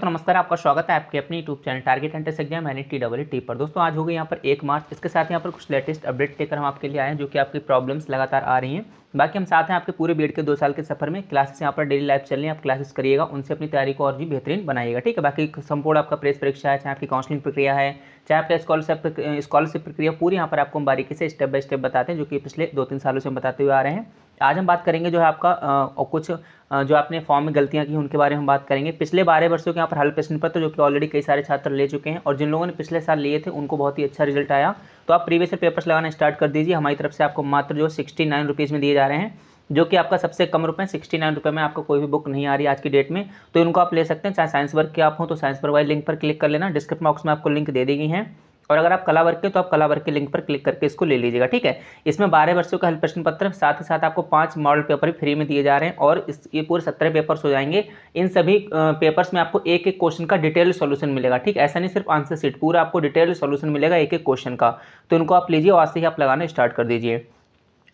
तो नमस्कार, आपका स्वागत है आपके अपने YouTube channel target entrance exam यानी TET पर। दोस्तों आज हो गई यहाँ पर 1 मार्च। इसके साथ यहाँ पर कुछ लेटेस्ट अपडेट लेकर हम आपके लिए आए हैं जो कि आपकी प्रॉब्लम्स लगातार आ रही हैं। बाकी हम साथ हैं आपके पूरे बीएड के 2 साल के सफर में। क्लासेस यहाँ पर डेली लाइव चल रही हैं, आप क्लासेस करिएगा, उनसे अपनी तैयारी को और भी बेहतरीन बनाइएगा। ठीक है, बाकी संपूर्ण आपका प्रेस परीक्षा है, चाहे आपकी काउंसलिंग प्रक्रिया है, चाहे आपका स्कॉलरशिप प्रक्रिया, पूरी यहाँ पर आपको हम बारीकी से स्टेप बाय स्टेप बताते हैं, जो कि पिछले 2-3 सालों से हम बताते हुए आ रहे हैं। आज हम बात करेंगे जो है आपका कुछ जो आपने फॉर्म में गलतियां की उनके बारे में हम बात करेंगे। पिछले 12 वर्षों के यहाँ पर हल प्रश्न पत्र जो कि ऑलरेडी कई सारे छात्र ले चुके हैं, और जिन लोगों ने पिछले साल लिए थे उनको बहुत ही अच्छा रिजल्ट आया। तो आप प्रीवियस पेपर्स लगाना स्टार्ट कर दीजिए। हमारी तरफ से आपको मात्र जो 69 रुपीज़ में दिए जा रहे हैं, जो कि आपका सबसे कम रुपये। 69 रुपये में आपको कोई भी बुक नहीं आ रही आज की डेट में, तो इनको आप ले सकते हैं। चाहे साइंस वर्क के आप हो तो साइंस वर्क वाले लिंक पर क्लिक कर लेना, डिस्क्रिप्शन बॉक्स में आपको लिंक दे दी गई है। और अगर आप कला वर्ग के तो आप कला वर्ग के लिंक पर क्लिक करके इसको ले लीजिएगा। ठीक है, इसमें 12 वर्षों का हल प्रश्न पत्र, साथ ही साथ आपको 5 मॉडल पेपर भी फ्री में दिए जा रहे हैं, और ये पूरे 17 पेपर्स हो जाएंगे। इन सभी पेपर्स में आपको एक एक क्वेश्चन का डिटेल सॉल्यूशन मिलेगा। ठीक, ऐसा नहीं सिर्फ आंसर शीट, पूरा आपको डिटेल सॉल्यूशन मिलेगा एक एक क्वेश्चन का। तो इनको आप लीजिए और आज से ही आप लगाना स्टार्ट कर दीजिए।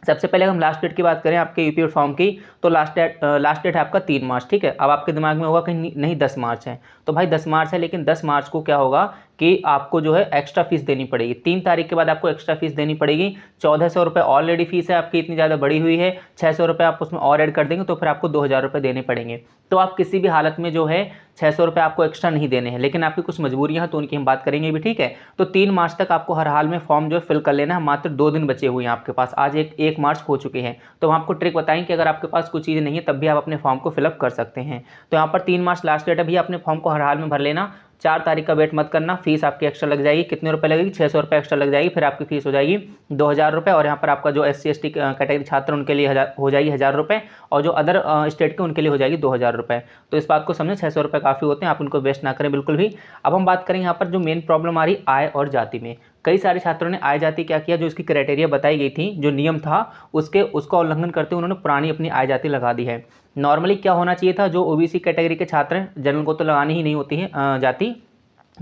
सबसे पहले हम लास्ट डेट की बात करें आपके यूपी फॉर्म की, तो लास्ट डेट है आपका 3 मार्च। ठीक है, अब आपके दिमाग में होगा कि नहीं 10 मार्च है, तो भाई 10 मार्च है, लेकिन 10 मार्च को क्या होगा कि आपको जो है एक्स्ट्रा फीस देनी पड़ेगी। 3 तारीख के बाद आपको एक्स्ट्रा फीस देनी पड़ेगी। 1400 रुपये ऑलरेडी फीस है आपकी, इतनी ज़्यादा बढ़ी हुई है। 600 रुपये आप उसमें और ऐड कर देंगे तो फिर आपको 2000 रुपये देने पड़ेंगे। तो आप किसी भी हालत में जो है 600 रुपये आपको एक्स्ट्रा नहीं देने हैं, लेकिन आपकी कुछ मजबूरियां हैं तो उनकी हम बात करेंगे भी। ठीक है, तो 3 मार्च तक आपको हर हाल में फॉर्म जो है फिल कर लेना है। मात्र 2 दिन बचे हुए हैं आपके पास, आज 1 मार्च हो चुके हैं। तो हम आपको ट्रिक बताएं कि अगर आपके पास कुछ चीज़ नहीं है तब भी आप अपने फॉर्म को फिलअप कर सकते हैं। तो यहाँ पर 3 मार्च लास्ट डेट है भैया, अपने फॉर्म को हर हाल में भर लेना। 4 तारीख का वेट मत करना। फीस आपकी एक्स्ट्रा लग जाएगी, कितने रुपए लगेगी? 600 रुपये एक्स्ट्रा लग जाएगी, फिर आपकी फीस हो जाएगी 2000 रुपये। और यहाँ पर आपका जो SC ST कैटेगरी छात्र उनके लिए हो जाएगी 1000 रुपये, और जो अदर स्टेट के उनके लिए हो जाएगी 2000 रुपये। तो इस बात को समझें, 600 रुपये काफ़ी होते हैं, आप उनको वेस्ट ना करें बिल्कुल भी। अब हम बात करें यहाँ पर जो मेन प्रॉब्लम आ रही आय और जाति में। कई सारे छात्रों ने आय जाति क्या किया, जो इसकी क्राइटेरिया बताई गई थी, जो नियम था उसका उल्लंघन करते हुए उन्होंने पुरानी अपनी आय जाति लगा दी है। नॉर्मली क्या होना चाहिए था, जो OBC कैटेगरी के छात्र हैं, जनरल को तो लगानी ही नहीं होती है जाति,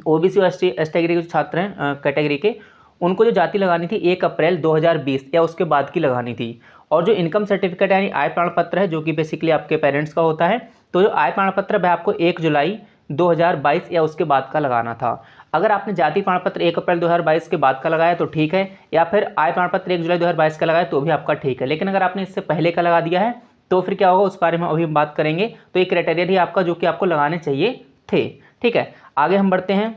OBC और ST कैटेगरी के छात्र हैं कैटेगरी के, उनको जो जाति लगानी थी 1 अप्रैल 2020 या उसके बाद की लगानी थी। और जो इनकम सर्टिफिकेट यानी आय प्रमाण पत्र है, जो कि बेसिकली आपके पेरेंट्स का होता है, तो जो आय प्रमाण पत्र है आपको 1 जुलाई 2022 या उसके बाद का लगाना था। अगर आपने जाति प्रमाण पत्र 1 अप्रैल 2022 के बाद का लगाया तो ठीक है, या फिर आय प्रमाण पत्र 1 जुलाई 2022 का लगाया तो भी आपका ठीक है। लेकिन अगर आपने इससे पहले का लगा दिया है तो फिर क्या होगा, उस बारे में अभी हम बात करेंगे। तो ये क्राइटेरिया ही आपका जो कि आपको लगाने चाहिए थे। ठीक है, आगे हम बढ़ते हैं,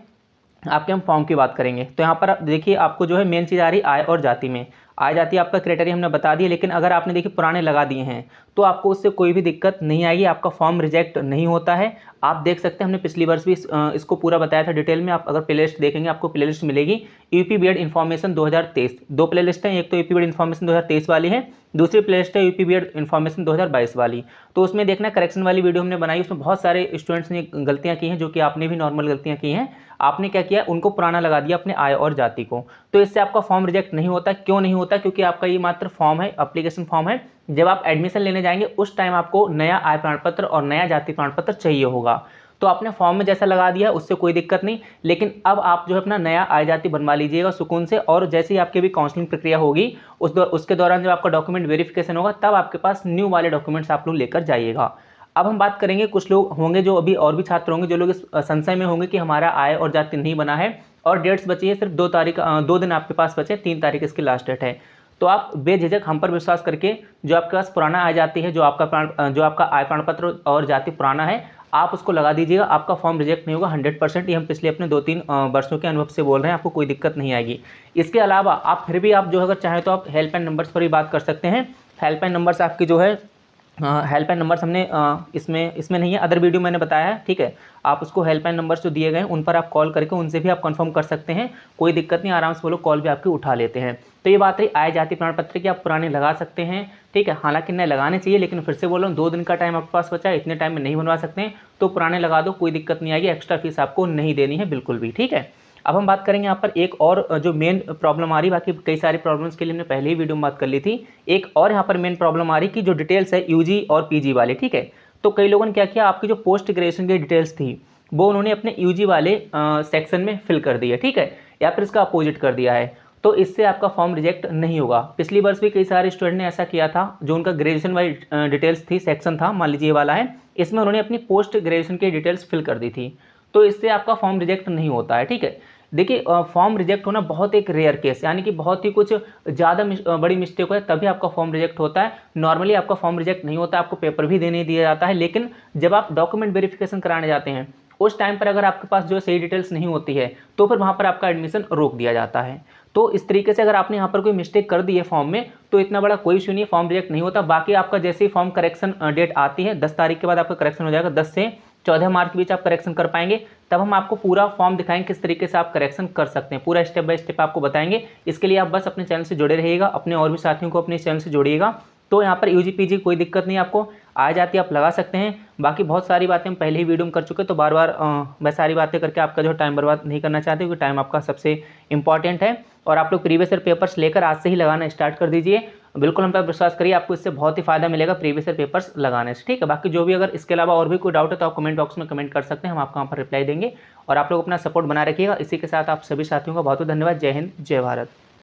आपके हम फॉर्म की बात करेंगे। तो यहाँ पर देखिए आपको जो है मेन चीज़ आ रही आय और जाति में। आय जाति आपका क्राइटेरिया हमने बता दिया, लेकिन अगर आपने देखिए पुराने लगा दिए हैं तो आपको उससे कोई भी दिक्कत नहीं आएगी, आपका फॉर्म रिजेक्ट नहीं होता है। आप देख सकते हैं हमने पिछली वर्ष भी इसको पूरा बताया था डिटेल में। आप अगर प्लेलिस्ट देखेंगे आपको प्लेलिस्ट मिलेगी यूपी बीएड इन्फॉर्मेशन 2023। 2 प्लेलिस्ट हैं, एक तो यूपी बीएड इन्फॉर्मेशन 2023 वाली है, दूसरी प्लेलिस्ट है यूपी बीएड इन्फॉर्मेशन 2022 वाली। तो उसमें देखना करेक्शन वाली वीडियो हमने बनाई, उसमें बहुत सारे स्टूडेंट्स ने गलतियाँ की हैं, जो कि आपने भी नॉर्मल गलतियाँ की हैं। आपने क्या किया, उनको पुराना लगा दिया अपने आय और जाति को, तो इससे आपका फॉर्म रिजेक्ट नहीं होता। क्यों नहीं होता? क्योंकि आपका ये मात्र फॉर्म है, एप्लीकेशन फॉर्म है। जब आप एडमिशन लेने जाएंगे उस टाइम आपको नया आय प्रमाण पत्र और नया जाति प्रमाण पत्र चाहिए होगा। तो आपने फॉर्म में जैसा लगा दिया उससे कोई दिक्कत नहीं, लेकिन अब आप जो है अपना नया आय जाति बनवा लीजिएगा सुकून से। और जैसे ही आपकी भी काउंसलिंग प्रक्रिया होगी उसके दौरान जब आपका डॉक्यूमेंट वेरिफिकेशन होगा तब आपके पास न्यू वाले डॉक्यूमेंट्स आप लोग लेकर जाइएगा। अब हम बात करेंगे, कुछ लोग होंगे जो अभी और भी छात्र होंगे जो लोग इस संशय में होंगे कि हमारा आय और जाति नहीं बना है, और डेट्स बची है सिर्फ 2 दिन आपके पास बचे, 3 तारीख इसकी लास्ट डेट है। तो आप बेझिझक हम पर विश्वास करके, जो आपके पास पुराना आय जाति है, जो आपका आय प्रमाण पत्र और जाति पुराना है, आप उसको लगा दीजिएगा। आपका फॉर्म रिजेक्ट नहीं होगा 100%। ये हम पिछले अपने 2-3 वर्षों के अनुभव से बोल रहे हैं, आपको कोई दिक्कत नहीं आएगी। इसके अलावा आप फिर भी आप जो अगर चाहें तो आप हेल्पलाइन नंबर्स पर भी बात कर सकते हैं। हेल्पलाइन नंबर्स आपकी जो है हेल्पलाइन नंबर्स हमने इसमें नहीं है, अदर वीडियो मैंने बताया है। ठीक है, आप उसको हेल्पलाइन नंबर्स जो दिए गए हैं उन पर आप कॉल करके उनसे भी आप कंफर्म कर सकते हैं, कोई दिक्कत नहीं, आराम से वो लोग कॉल भी आपकी उठा लेते हैं। तो ये बात रही आय जाति प्रमाण पत्र की, आप पुराने लगा सकते हैं। ठीक है, हालांकि नए लगाने चाहिए, लेकिन फिर से बोल रहा हूँ 2 दिन का टाइम आपके पास बचा है, इतने टाइम में नहीं बनवा सकते हैं तो पुराने लगा दो, कोई दिक्कत नहीं आएगी, एक्स्ट्रा फीस आपको नहीं देनी है बिल्कुल भी। ठीक है, अब हम बात करेंगे यहाँ पर एक और जो मेन प्रॉब्लम आ रही, बाकी कई सारी प्रॉब्लम्स के लिए हमने पहले ही वीडियो में बात कर ली थी। एक और यहाँ पर मेन प्रॉब्लम आ रही कि जो डिटेल्स है यूजी और पीजी वाले। ठीक है, तो कई लोगों ने क्या किया, आपकी जो पोस्ट ग्रेजुएशन की डिटेल्स थी वो उन्होंने अपने यूजी वाले सेक्शन में फिल कर दी है। ठीक है, या फिर इसका अपोजिट कर दिया है, तो इससे आपका फॉर्म रिजेक्ट नहीं होगा। पिछली वर्ष भी कई सारे स्टूडेंट ने ऐसा किया था, जो उनका ग्रेजुएशन वाली डिटेल्स थी, सेक्शन था, मान लीजिए ये वाला है, इसमें उन्होंने अपनी पोस्ट ग्रेजुएशन की डिटेल्स फिल कर दी थी। तो इससे आपका फॉर्म रिजेक्ट नहीं होता है। ठीक है, देखिए फॉर्म रिजेक्ट होना बहुत एक रेयर केस, यानी कि बहुत ही कुछ ज़्यादा बड़ी मिस्टेक है तभी आपका फॉर्म रिजेक्ट होता है। नॉर्मली आपका फॉर्म रिजेक्ट नहीं होता, आपको पेपर भी देने दिया जाता है, लेकिन जब आप डॉक्यूमेंट वेरिफिकेशन कराने जाते हैं उस टाइम पर अगर आपके पास जो सही डिटेल्स नहीं होती है तो फिर वहाँ पर आपका एडमिशन रोक दिया जाता है। तो इस तरीके से अगर आपने यहाँ पर कोई मिस्टेक कर दी है फॉर्म में तो इतना बड़ा कोई इशू नहीं है, फॉर्म रिजेक्ट नहीं होता। बाकी आपका जैसे ही फॉर्म करेक्शन डेट आती है 10 तारीख के बाद आपका करेक्शन हो जाएगा, 10 से 14 मार्च के बीच आप करेक्शन कर पाएंगे, तब हम आपको पूरा फॉर्म दिखाएंगे किस तरीके से आप करेक्शन कर सकते हैं, पूरा स्टेप बाय स्टेप आपको बताएंगे। इसके लिए आप बस अपने चैनल से जुड़े रहिएगा, अपने और भी साथियों को अपने चैनल से जोड़िएगा। तो यहाँ पर यूजी पीजी कोई दिक्कत नहीं, आपको आ जाती है, आप लगा सकते हैं। बाकी बहुत सारी बातें हम पहले ही वीडियो में कर चुके हैं, तो बार बार मैं सारी बातें करके आपका जो टाइम बर्बाद नहीं करना चाहते, क्योंकि टाइम आपका सबसे इंपॉर्टेंट है। और आप लोग प्रीवियस ईयर पेपर्स लेकर आज से ही लगाना स्टार्ट कर दीजिए, बिल्कुल हम पर विश्वास करिए, आपको इससे बहुत ही फायदा मिलेगा प्रीवियस ईयर पेपर्स लगाने से। ठीक है, बाकी जो भी अगर इसके अलावा और भी कोई डाउट है तो आप कमेंट बॉक्स में कमेंट कर सकते हैं, हम आपको वहाँ पर रिप्लाई देंगे। और आप लोग अपना सपोर्ट बना रखिएगा। इसी के साथ आप सभी साथियों का बहुत बहुत धन्यवाद। जय हिंद, जय भारत।